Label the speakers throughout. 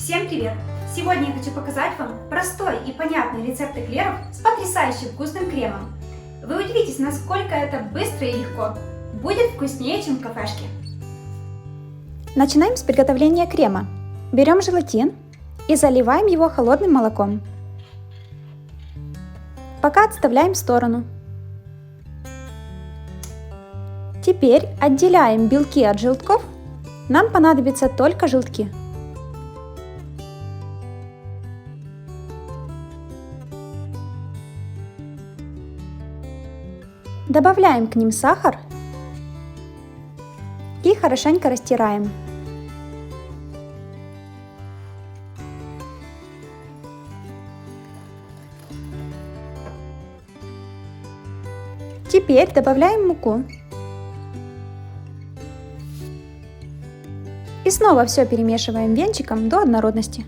Speaker 1: Всем привет! Сегодня я хочу показать вам простой и понятный рецепт эклеров с потрясающе вкусным кремом. Вы удивитесь, насколько это быстро и легко. Будет вкуснее, чем в кафешке.
Speaker 2: Начинаем с приготовления крема. Берем желатин и заливаем его холодным молоком. Пока отставляем в сторону. Теперь отделяем белки от желтков. Нам понадобятся только желтки. Добавляем к ним сахар и хорошенько растираем. Теперь добавляем муку. И снова все перемешиваем венчиком до однородности.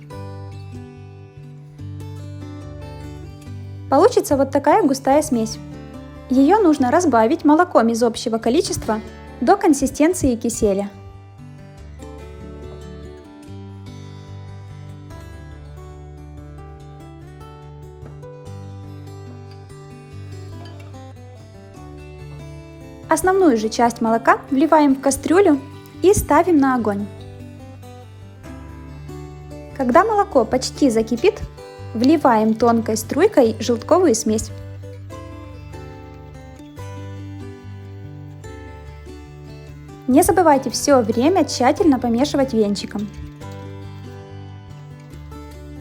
Speaker 2: Получится вот такая густая смесь. Ее нужно разбавить молоком из общего количества до консистенции киселя. Основную же часть молока вливаем в кастрюлю и ставим на огонь. Когда молоко почти закипит, вливаем тонкой струйкой желтковую смесь. Не забывайте все время тщательно помешивать венчиком.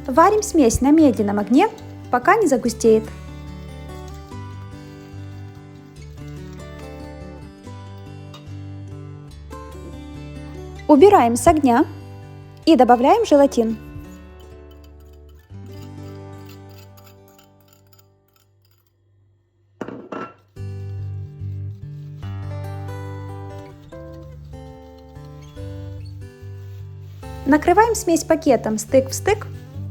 Speaker 2: Варим смесь на медленном огне, пока не загустеет. Убираем с огня и добавляем желатин. Накрываем смесь пакетом стык в стык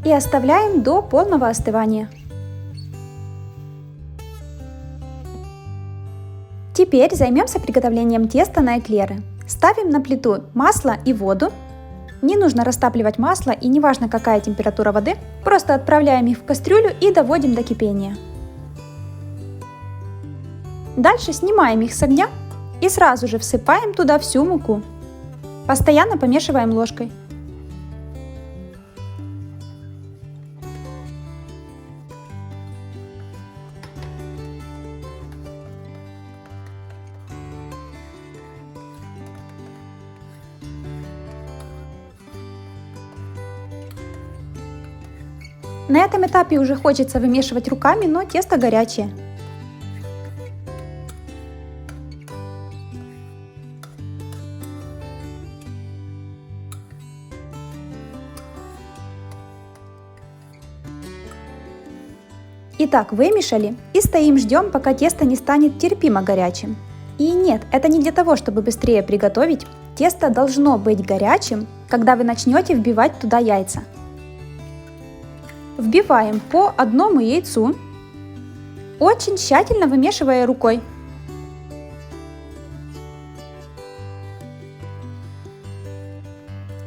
Speaker 2: и оставляем до полного остывания. Теперь займемся приготовлением теста на эклеры. Ставим на плиту масло и воду. Не нужно растапливать масло и не важно какая температура воды, просто отправляем их в кастрюлю и доводим до кипения. Дальше снимаем их с огня и сразу же всыпаем туда всю муку. Постоянно помешиваем ложкой. На этом этапе уже хочется вымешивать руками, но тесто горячее. Итак, вымешали и стоим ждем, пока тесто не станет терпимо горячим. И нет, это не для того, чтобы быстрее приготовить. Тесто должно быть горячим, когда вы начнете вбивать туда яйца. Вбиваем по одному яйцу, очень тщательно вымешивая рукой.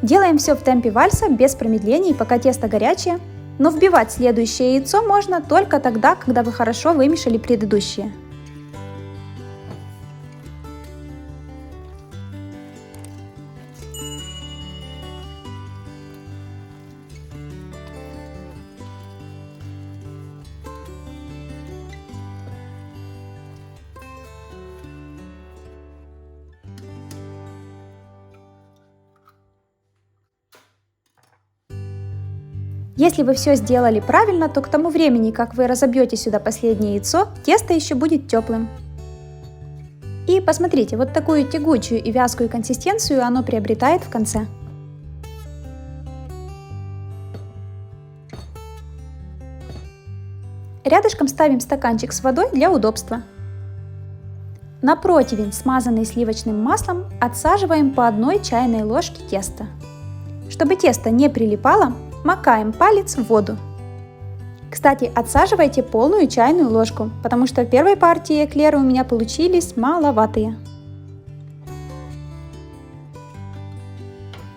Speaker 2: Делаем все в темпе вальса, без промедлений, пока тесто горячее, но вбивать следующее яйцо можно только тогда, когда вы хорошо вымешали предыдущее. Если вы все сделали правильно, то к тому времени, как вы разобьете сюда последнее яйцо, тесто еще будет теплым. И посмотрите, вот такую тягучую и вязкую консистенцию оно приобретает в конце. Рядышком ставим стаканчик с водой для удобства. На противень, смазанный сливочным маслом, отсаживаем по 1 чайной ложке теста. Чтобы тесто не прилипало, макаем палец в воду. Кстати, отсаживайте полную чайную ложку, потому что в первой партии эклеры у меня получились маловатые.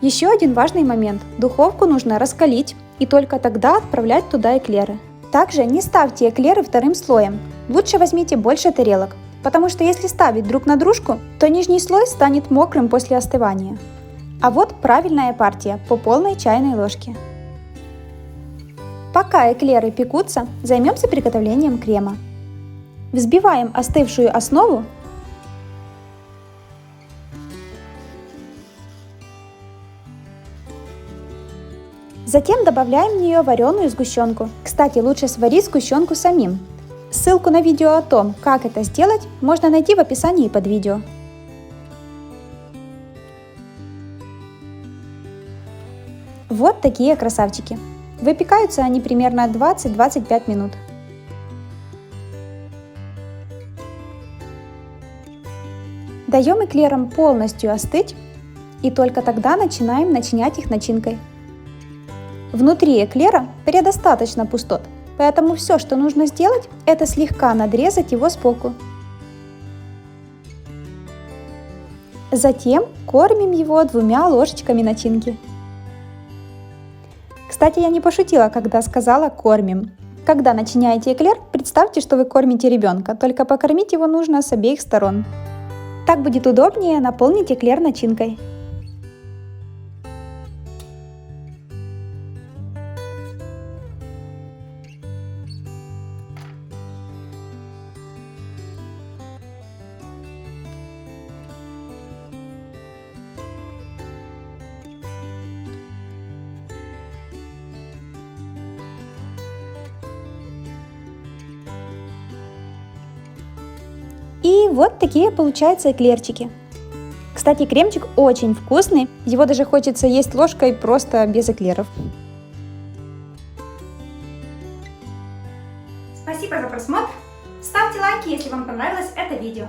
Speaker 2: Еще один важный момент. Духовку нужно раскалить и только тогда отправлять туда эклеры. Также не ставьте эклеры вторым слоем. Лучше возьмите больше тарелок, потому что если ставить друг на дружку, то нижний слой станет мокрым после остывания. А вот правильная партия по полной чайной ложке. Пока эклеры пекутся, займемся приготовлением крема. Взбиваем остывшую основу. Затем добавляем в нее вареную сгущенку. Кстати, лучше сварить сгущенку самим. Ссылку на видео о том, как это сделать, можно найти в описании под видео. Вот такие красавчики. Выпекаются они примерно 20-25 минут. Даем эклерам полностью остыть и только тогда начинаем начинять их начинкой. Внутри эклера предостаточно пустот, поэтому все, что нужно сделать, это слегка надрезать его сбоку. Затем кормим его 2 ложечками начинки. Кстати, я не пошутила, когда сказала «кормим». Когда начиняете эклер, представьте, что вы кормите ребенка, только покормить его нужно с обеих сторон. Так будет удобнее наполнить эклер начинкой. И вот такие получаются эклерчики. Кстати, кремчик очень вкусный, его даже хочется есть ложкой просто без эклеров.
Speaker 1: Спасибо за просмотр. Ставьте лайки, если вам понравилось это видео.